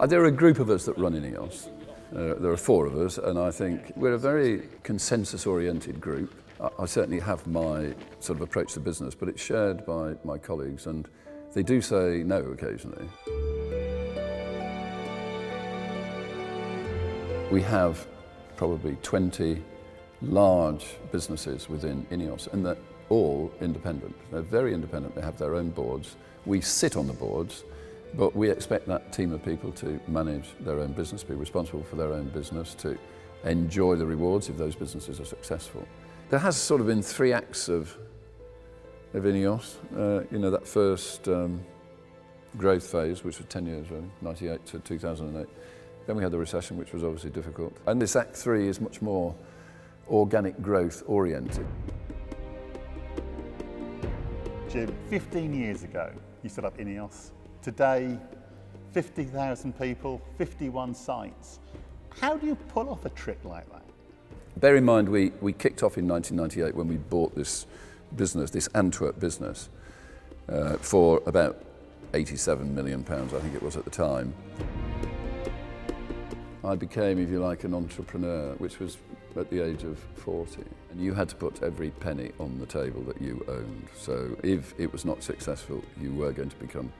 There are a group of us that run Ineos. There are 4 of us, and I think we're a very consensus-oriented group. I certainly have my sort of approach to business, but it's shared by my colleagues, and they do say no occasionally. We have probably 20 large businesses within Ineos, and they're all independent. They're very independent. They have their own boards. We sit on the boards, but we expect that team of people to manage their own business, be responsible for their own business, to enjoy the rewards if those businesses are successful. There has sort of been 3 acts of Ineos. That first growth phase, which was 10 years really, 98 to 2008. Then we had the recession, which was obviously difficult. And this Act 3 is much more organic growth oriented. Jim, 15 years ago, you set up Ineos. Today, 50,000 people, 51 sites. How do you pull off a trick like that? Bear in mind, we kicked off in 1998 when we bought this business, this Antwerp business, for about £87 million, I think it was at the time. I became, if you like, an entrepreneur, which was at the age of 40. And you had to put every penny on the table that you owned. So if it was not successful, you were going to become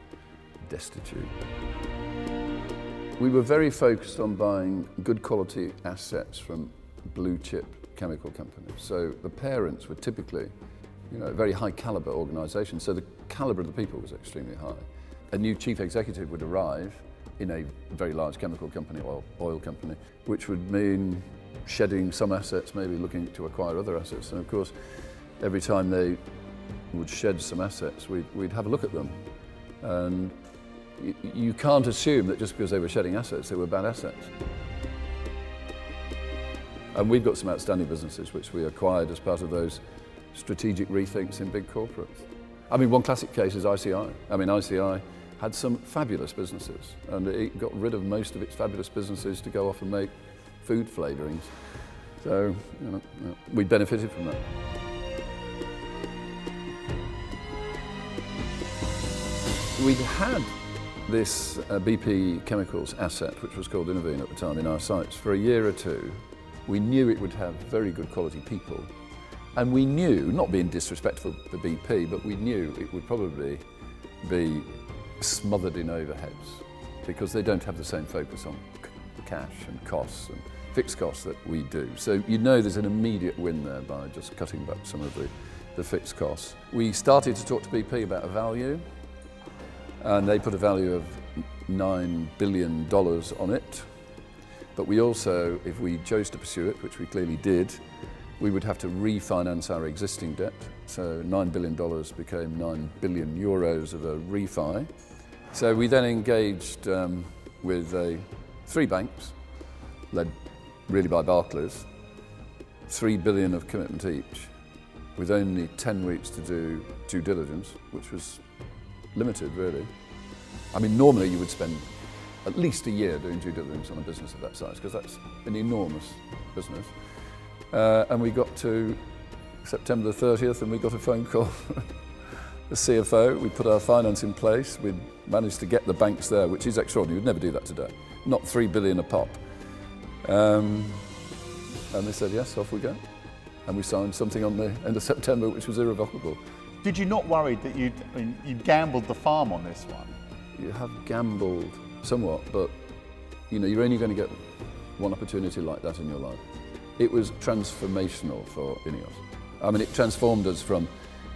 destitute. We were very focused on buying good quality assets from blue chip chemical companies. So the parents were typically, a very high caliber organisation. So the calibre of the people was extremely high. A new chief executive would arrive in a very large chemical company, oil company, which would mean shedding some assets, maybe looking to acquire other assets. And of course, every time they would shed some assets, we'd have a look at them. And you can't assume that just because they were shedding assets, they were bad assets. And we've got some outstanding businesses which we acquired as part of those strategic rethinks in big corporates. I mean, one classic case is ICI. ICI had some fabulous businesses, and it got rid of most of its fabulous businesses to go off and make food flavourings. So, we benefited from that. We'd had this BP Chemicals asset, which was called Innovine at the time, in our sites for a year or 2. We knew it would have very good quality people, and we knew, not being disrespectful to BP, but we knew it would probably be smothered in overheads because they don't have the same focus on cash and costs and fixed costs that we do. So there's an immediate win there by just cutting back some of the fixed costs. We started to talk to BP about a value, and they put a value of $9 billion on it. But we also, if we chose to pursue it, which we clearly did, we would have to refinance our existing debt. So $9 billion became €9 billion of a refi. So we then engaged with 3 banks, led really by Barclays, $3 billion of commitment each, with only 10 weeks to do due diligence, which was limited really. Normally you would spend at least a year doing due diligence on a business of that size, because that's an enormous business. And we got to September the 30th and we got a phone call from the CFO. We put our finance in place. We'd managed to get the banks there, which is extraordinary. You'd never do that today. Not $3 billion a pop. And they said, yes, off we go. And we signed something on the end of September, which was irrevocable. Did you not worry that you'd gambled the farm on this one? You have gambled somewhat, but you're only going to get one opportunity like that in your life. It was transformational for Ineos. It transformed us from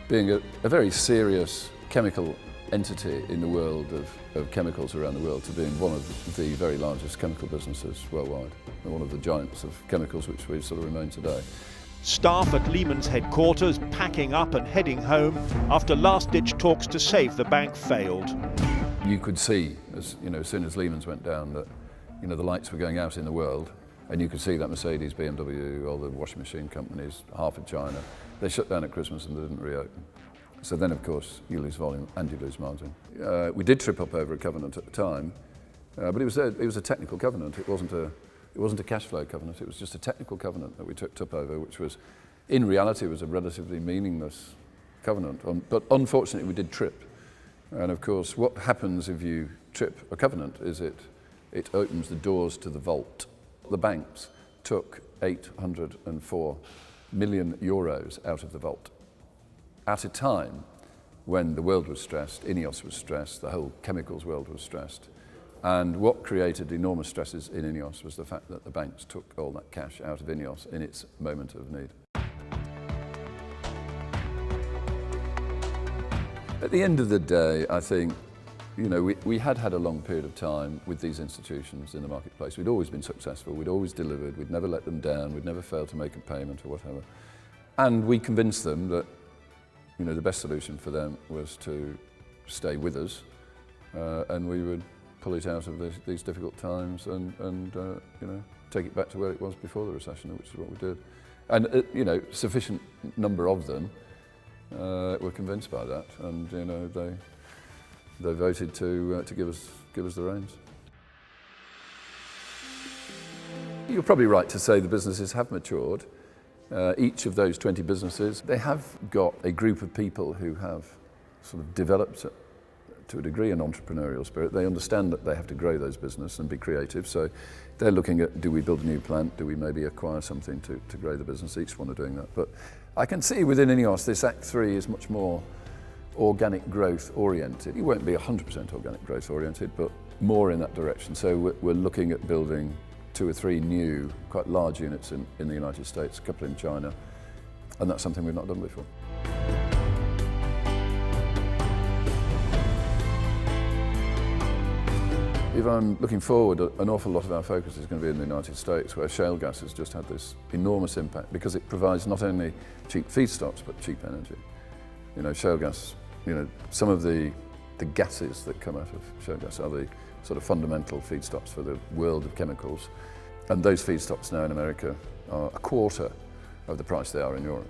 being a very serious chemical entity in the world of chemicals around the world to being one of the very largest chemical businesses worldwide, and one of the giants of chemicals which we sort of remain today. Staff at Lehman's headquarters packing up and heading home after last-ditch talks to save the bank failed. You could see, as soon as Lehman's went down, that the lights were going out in the world, and you could see that Mercedes, BMW, all the washing machine companies, half of China, they shut down at Christmas and they didn't reopen. So then, of course, you lose volume and you lose margin. We did trip up over a covenant at the time, but it was a technical covenant. It wasn't a cash flow covenant. It was just a technical covenant that we tripped up over, which was, in reality, was a relatively meaningless covenant. But unfortunately, we did trip. And of course, what happens if you trip a covenant is it it opens the doors to the vault. The banks took 804 million euros out of the vault at a time when the world was stressed, Ineos was stressed, the whole chemicals world was stressed. And what created enormous stresses in Ineos was the fact that the banks took all that cash out of Ineos in its moment of need. At the end of the day, I think, we had a long period of time with these institutions in the marketplace. We'd always been successful, we'd always delivered, we'd never let them down, we'd never failed to make a payment or whatever. And we convinced them that, the best solution for them was to stay with us, and we would pull it out of these difficult times and take it back to where it was before the recession, which is what we did. And sufficient number of them were convinced by that, and they voted to give us the reins. You're probably right to say the businesses have matured. Each of those 20 businesses, they have got a group of people who have sort of developed to a degree an entrepreneurial spirit. They understand that they have to grow those businesses and be creative. So they're looking at, do we build a new plant? Do we maybe acquire something to grow the business? Each one are doing that. But I can see within Ineos, this Act 3 is much more organic growth oriented. It won't be 100% organic growth oriented, but more in that direction. So we're looking at building 2 or 3 new, quite large units in the United States, a couple in China, and that's something we've not done before. If I'm looking forward, an awful lot of our focus is going to be in the United States, where shale gas has just had this enormous impact because it provides not only cheap feedstocks, but cheap energy. Shale gas, some of the gases that come out of shale gas are the sort of fundamental feedstocks for the world of chemicals. And those feedstocks now in America are a quarter of the price they are in Europe.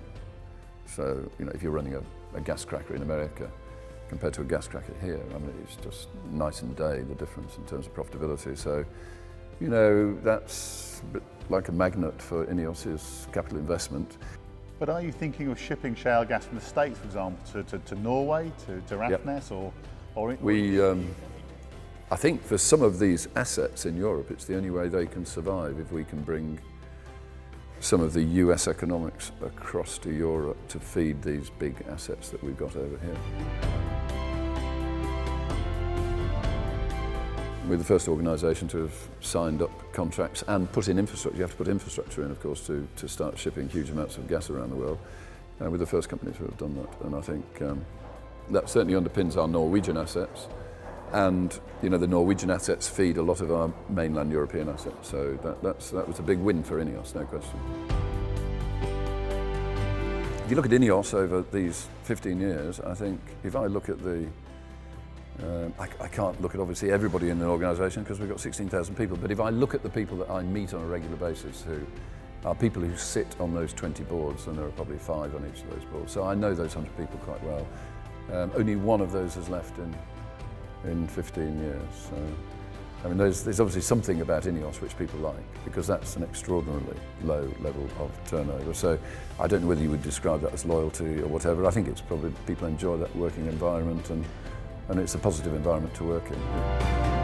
So, if you're running a gas cracker in America compared to a gas cracker here, it's just night and day, the difference in terms of profitability. So, that's a bit like a magnet for Ineos's capital investment. But are you thinking of shipping shale gas from the States, for example, to Norway, to Ratcliffe, yep. I think for some of these assets in Europe, it's the only way they can survive if we can bring some of the US economics across to Europe to feed these big assets that we've got over here. We're the first organisation to have signed up contracts and put in infrastructure. You have to put infrastructure in, of course, to start shipping huge amounts of gas around the world. We're the first company to have done that, and I think that certainly underpins our Norwegian assets. And the Norwegian assets feed a lot of our mainland European assets, so that was a big win for Ineos, no question. If you look at Ineos over these 15 years, I think if I look at I can't look at obviously everybody in an organisation because we've got 16,000 people, but if I look at the people that I meet on a regular basis who are people who sit on those 20 boards, and there are probably 5 on each of those boards, so I know those 100 people quite well. Only one of those has left in 15 years. So, there's obviously something about Ineos which people like, because that's an extraordinarily low level of turnover. So I don't know whether you would describe that as loyalty or whatever. I think it's probably people enjoy that working environment, and it's a positive environment to work in. Yeah.